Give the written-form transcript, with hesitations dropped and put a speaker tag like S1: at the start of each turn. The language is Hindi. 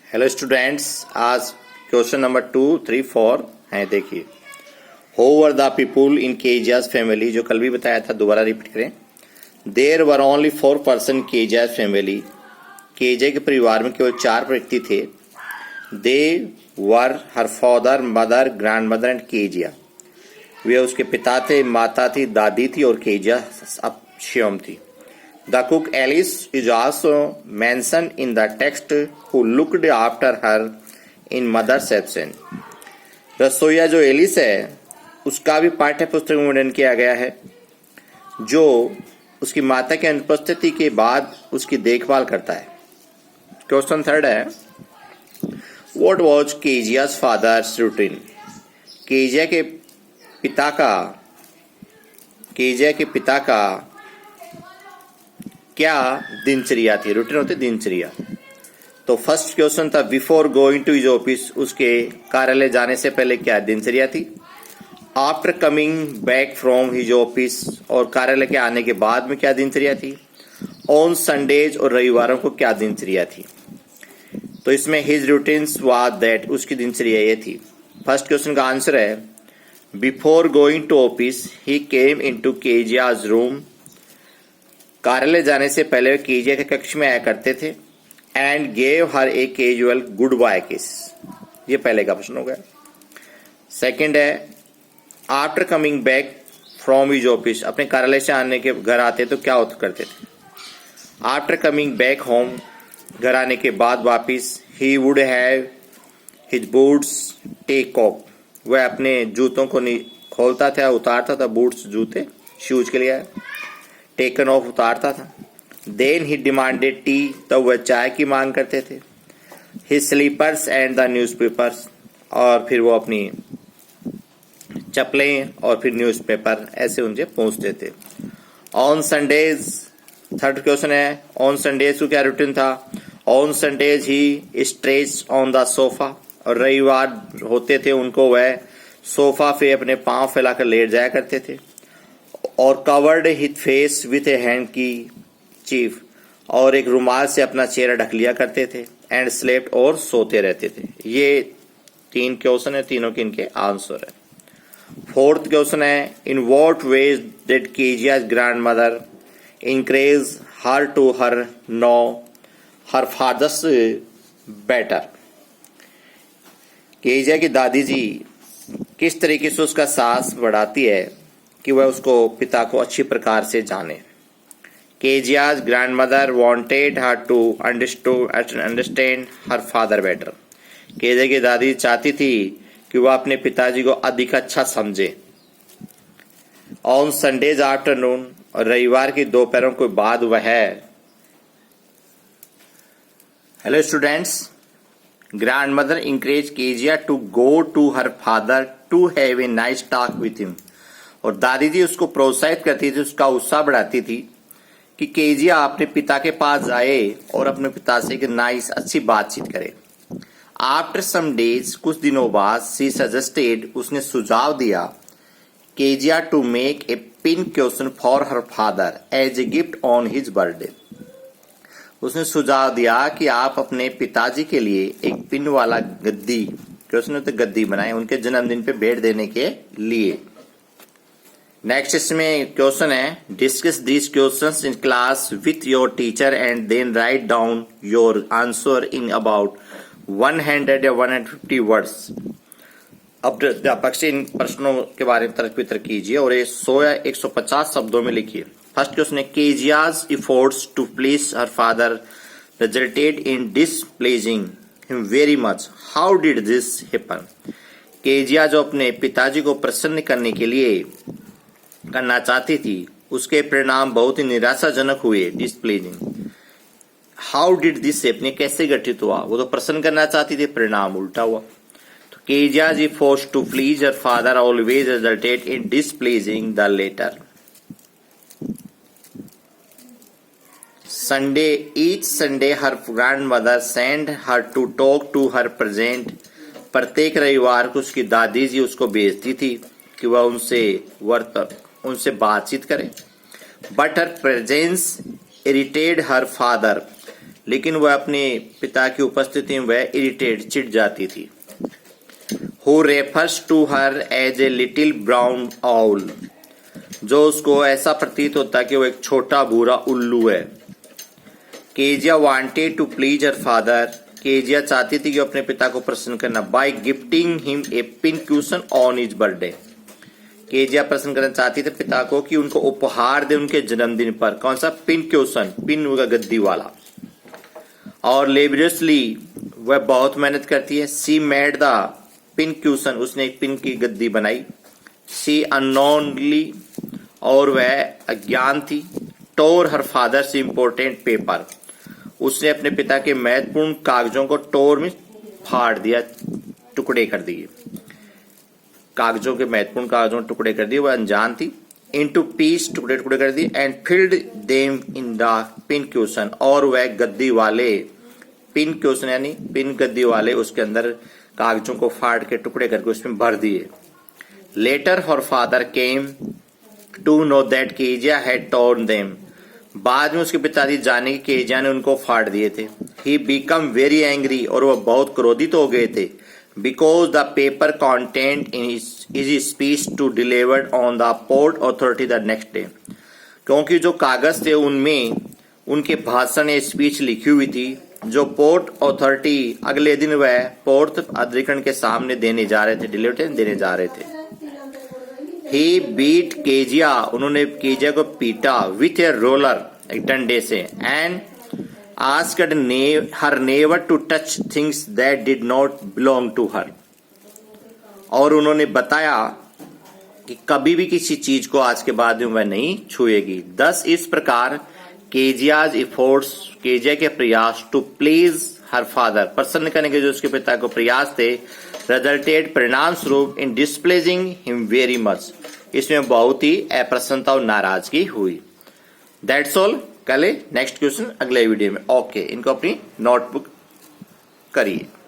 S1: हेलो स्टूडेंट्स, आज क्वेश्चन नंबर 2, 3, 4 है। देखिए, who were the people in Kezia's family, जो कल भी बताया था, दोबारा रिपीट करें। There were only 4 person Kezia's family, केजे के परिवार में केवल 4 व्यक्ति थे। They were her father, mother, grandmother and Kezia. वे उसके पिता थे, माता थी, दादी थी और केजिया अब श्योम थी। The cook Alice is also mentioned in the text who looked after her in mother's absence. रसोईया जो एलिस है उसका भी पाठ्य पुस्तक में वर्णन किया गया है, जो उसकी माता की अनुपस्थिति के बाद उसकी देखभाल करता है। क्वेश्चन 3 है, What was Kejia's father's routine? Kezia के पिता का क्या दिनचर्या थी। रूटीन होती दिनचर्या। तो फर्स्ट क्वेश्चन था, before going to his office, उसके कार्यालय जाने से पहले क्या दिनचर्या थी। After coming back from his office, और कार्यालय के आने के बाद में क्या दिनचर्या थी। ऑन संडेज, और रविवारों को क्या दिनचर्या थी। तो इसमें हिज रूटीन्स वाज दैट, उसकी दिनचर्या ये थी। फर्स्ट क्वेश्चन का आंसर है, before going to office he came into Kezia's room, कार्यालय जाने से पहले वे केजिया के कक्ष में आया करते थे। And gave her a casual goodbye kiss, ये पहले का प्रश्न हो गया। सेकंड है, after coming back from his office, अपने कार्यालय से आने के घर आते तो क्या करते थे। आफ्टर कमिंग बैक होम, घर आने के बाद वापिस, he would have his boots take off, वह अपने जूतों को खोलता था, उतारता था। बूट्स जूते, शूज के लिए। टेकन ऑफ उतारता था। देन ही डिमांडेड टी, तब वह चाय की मांग करते थे। His slippers and the newspapers, और फिर वो अपनी चप्पलें और फिर न्यूज़पेपर ऐसे उनसे पहुंचते थे। ऑन संडेज, थर्ड क्वेश्चन है, ऑन संडेज को क्या रूटीन था। On Sundays he stretch on the sofa, और रविवार होते थे उनको वह सोफा पे अपने पांव फैलाकर लेट जाया करते थे। और covered his face with A hand की चीफ, और एक रुमाल से अपना चेहरा ढक लिया करते थे। एंड स्लेप्ट, और सोते रहते थे। ये 3 क्वेश्चन है, तीनों के इनके आंसर है। फोर्थ क्वेश्चन है, in what ways did Kezia's grandmother encourage her to her know her father's better. Kezia की दादी जी किस तरीके से उसका साहस बढ़ाती है कि वह उसको पिता को अच्छी प्रकार से जाने। Kezia's grandmother wanted her to understand her father better. Kezia की दादी चाहती थी कि वह अपने पिताजी को अधिक अच्छा समझे। ऑन संडेज आफ्टरनून, और रविवार की दोपहरों के बाद वह, hello students, grandmother encourage Kezia to go to her father to have a nice talk with him, और दादी जी उसको प्रोत्साहित करती थी, उसका उत्साह बढ़ाती थी कि केजिया अपने पिता के पास जाए और अपने पिता से एक नाइस अच्छी बातचीत करे। आफ्टर सम डेज, कुछ दिनों बाद, सी सजेस्टेड, उसने सुझाव दिया, Kezia to make a pin cushion for her father as a gift on his birthday. उसने सुझाव दिया कि आप अपने पिताजी के लिए एक पिन वाला गद्दी, क्वेश्चन तो गद्दी बनाए उनके जन्मदिन पे भेंट देने के लिए। नेक्स्ट इसमें क्वेश्चन है, discuss this questions in class with your teacher and then write down your answer in about 100 या 150 वर्ड्स। अब अध्यापक से इन प्रश्नों के बारे में तर्क वितर्क कीजिए और ये 100 या 150 शब्दों में लिखिए। फर्स्ट क्वेश्चन है, Kezia's efforts to please her father resulted in displeasing him very much, how did this happen. Kezia जो अपने पिताजी को प्रसन्न करने के लिए करना चाहती थी, उसके परिणाम बहुत ही निराशाजनक हुए। डिसप्लेजिंग, हाउ डिड दिस हैपन, कैसे घटित हुआ। वो तो प्रसन्न करना चाहती थी, परिणाम उल्टा हुआ। तो Kezia's efforts to please her father always resulted in displeasing the latter. Sunday, each Sunday her grandmother send her to talk to her present, प्रत्येक रविवार को उसकी दादी जी उसको भेजती थी कि वह उनसे बातचीत करे। But her presence aerated her father, लेकिन वह अपने पिता की उपस्थिति में वह इरिटेट चिढ़ जाती थी। Who refers to her as a little brown owl, जो उसको ऐसा प्रतीत होता कि वो एक छोटा भूरा उल्लू है। Kezia wanted to please her father, Kezia चाहती थी कि अपने पिता को प्रसन्न करना, by gifting him a pin cushion on his birthday. Kezia प्रसन्न करना चाहती थी पिता को कि उनको उपहार दे उनके जन्मदिन पर। कौन सा? पिन क्यूशन, पिन होगा गद्दी वाला। और लेबरियसली वह बहुत मेहनत करती है। सी मेड द पिन क्यूशन, उसने एक पिन की गद्दी बनाई। सी अननोनली, और वह अज्ञान थी। टोर हर फादर्स इंपोर्टेंट पेपर, उसने अपने पिता के महत्वपूर्ण कागजों को टोर में फाड़ दिया, टुकड़े कर दिए। कागजों के महत्वपूर्ण कागजों के टुकड़े कर दिए, वह अनजान थी। इनटू पीस, टुकड़े टुकड़े कर दिए। And field them in the pin caution, और वह गद्दी वाले पिन क्यूशन यानी पिन गद्दी वाले उसके अंदर कागजों को फाड़ के टुकड़े करके उसमें भर दिए। Later her father came to know that Kezia had torn them, बाद में उसके पिताजी जाने की केजिया ने उनको फाड़ दिए थे। ही बिकम वेरी एंग्री, और वह बहुत क्रोधित हो गए थे। Because the paper contained in his speech to delivered on the port authority the next day, क्योंकि जो कागज थे उनमें उनके भाषण या स्पीच लिखी हुई थी, जो पोर्ट अथॉरिटी अगले दिन वह पोर्ट अधिकरण के सामने देने जा रहे थे, डिलीवर देने जा रहे थे। ही बीट केजिया, उन्होंने केजिया को पीटा विथ ए रोलर, एक डंडे से। And asked her never to touch things that did not belong to her, और उन्होंने बताया कि कभी भी किसी चीज को आज के बाद में वह नहीं छुएगी। दस इस प्रकार केजियाज एफर्ट्स, केजिया के प्रयास टू प्लीज हर फादर, प्रसन्न करने के जो उसके पिता को प्रयास थे, रिजल्टेड परिणाम स्वरूप इन डिस्प्लेजिंग हिम वेरी मच, इसमें बहुत ही अप्रसन्नता और नाराजगी हुई। That's all. कल नेक्स्ट क्वेश्चन अगले वीडियो में। ओके, इनको अपनी नोटबुक करिए।